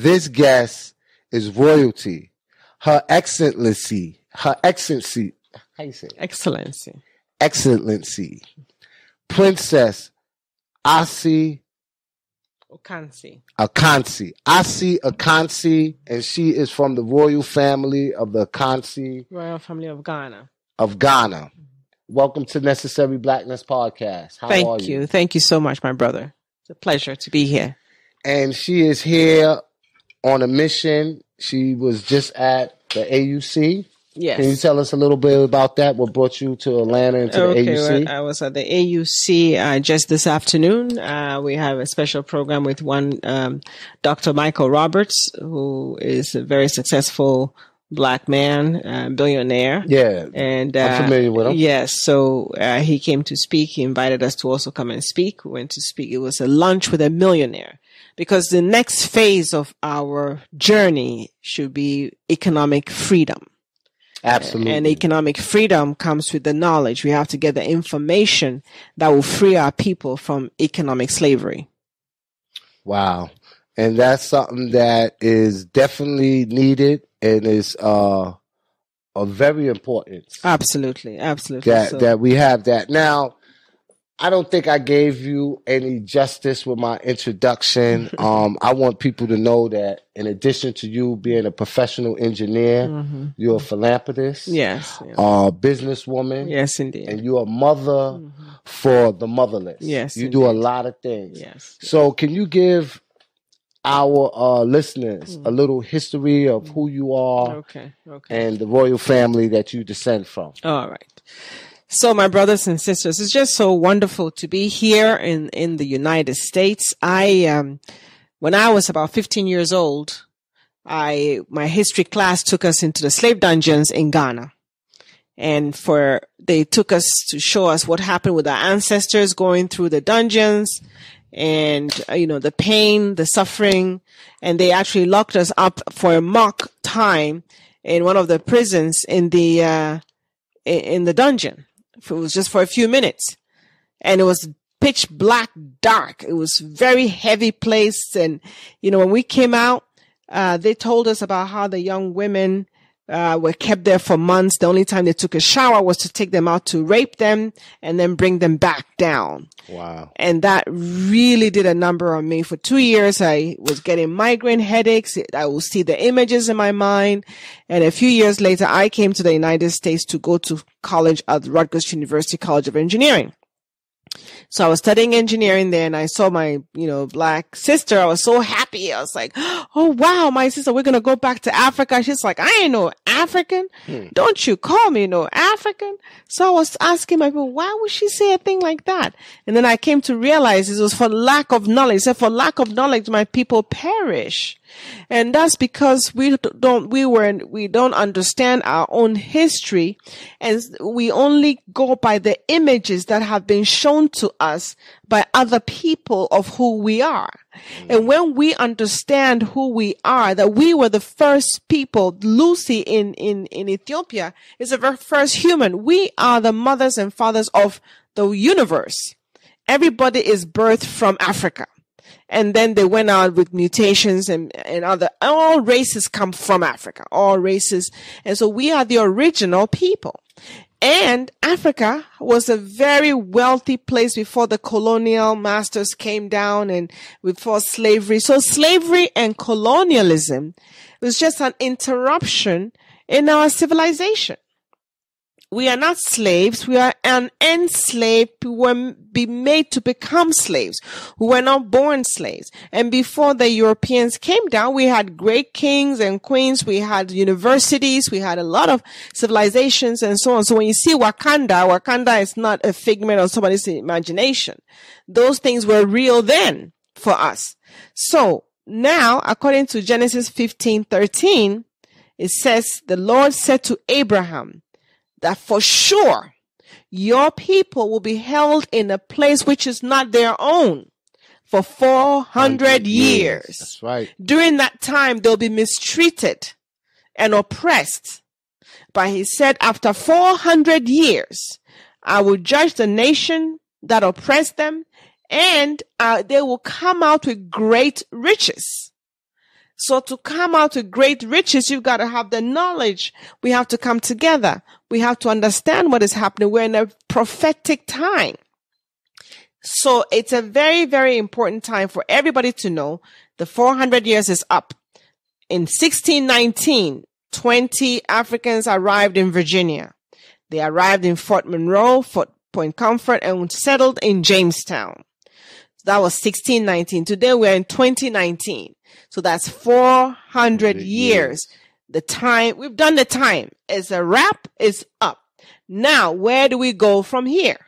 This guest is royalty. Her Excellency. How you say it? Excellency. Princess Asie Ocansey. Asie Ocansey, and she is from the royal family of the Ocansey. Royal family of Ghana. Welcome to Necessary Blackness Podcast. How are you? Thank you so much, my brother. It's a pleasure to be here. And she is here on a mission. She was just at the AUC. Yes. Can you tell us a little bit about that? What brought you to Atlanta and to the AUC? Well, I was at the AUC just this afternoon. We have a special program with one Dr. Michael Roberts, who is a very successful Black man, billionaire. Yeah, and I'm familiar with him. Yes, so he came to speak. He invited us to also come and speak. We went to speak. It was a lunch with a millionaire, because the next phase of our journey should be economic freedom. Absolutely. And economic freedom comes with the knowledge. We have to get the information that will free our people from economic slavery. Wow. And that's something that is definitely needed and is of very importance. Absolutely. That we have that. Now, I don't think I gave you any justice with my introduction. I want people to know that in addition to you being a professional engineer, you're a philanthropist. Yes. Businesswoman. Yes, indeed. And you're a mother for the motherless. Yes. You do a lot of things. Yes. So can you give our listeners a little history of who you are and the royal family that you descend from? All right. So, my brothers and sisters, it's just so wonderful to be here in the United States. When I was about 15 years old, my history class took us into the slave dungeons in Ghana. And they took us to show us what happened with our ancestors going through the dungeons and, the pain, the suffering. And they actually locked us up for a mock time in one of the prisons in the dungeon. It was just for a few minutes, and it was pitch black dark. It was very heavy place. And, when we came out, they told us about how the young women, were kept there for months. The only time they took a shower was to take them out to rape them and then bring them back down. Wow. And that really did a number on me. For 2 years, I was getting migraine headaches. I would see the images in my mind. And a few years later, I came to the United States to go to college at Rutgers University College of Engineering. So I was studying engineering there, and I saw my, Black sister. I was so happy. I was like, oh, wow, my sister, we're going to go back to Africa. She's like, I ain't no African. Don't you call me no African. So I was asking my people, why would she say a thing like that? And then I came to realize it was for lack of knowledge. So for lack of knowledge, my people perish. And that's because we don't understand our own history, and we only go by the images that have been shown to us by other people of who we are. And when we understand who we are, that we were the first people, Lucy in Ethiopia is the very first human. We are the mothers and fathers of the universe. Everybody is birthed from Africa. And then they went out with mutations and all races come from Africa, all races. And so we are the original people. And Africa was a very wealthy place before the colonial masters came down and before slavery. So slavery and colonialism was just an interruption in our civilization. We are not slaves. We are enslaved. We were made to become slaves. We were not born slaves. And before the Europeans came down, we had great kings and queens. We had universities. We had a lot of civilizations and so on. So when you see Wakanda is not a figment of somebody's imagination. Those things were real then for us. So now, according to Genesis 15:13, it says, the Lord said to Abraham, that for sure your people will be held in a place which is not their own for 400 years. That's right. During that time, they'll be mistreated and oppressed. But he said, after 400 years, I will judge the nation that oppressed them, and they will come out with great riches. So to come out with great riches, you've got to have the knowledge. We have to come together. We have to understand what is happening. We're in a prophetic time. So it's a very, very important time for everybody to know the 400 years is up. In 1619, 20 Africans arrived in Virginia. They arrived in Fort Monroe, Fort Point Comfort, and settled in Jamestown. That was 1619. Today we're in 2019. So that's 400 years. The time, we've done the time. It's a wrap, it's up. Now, where do we go from here?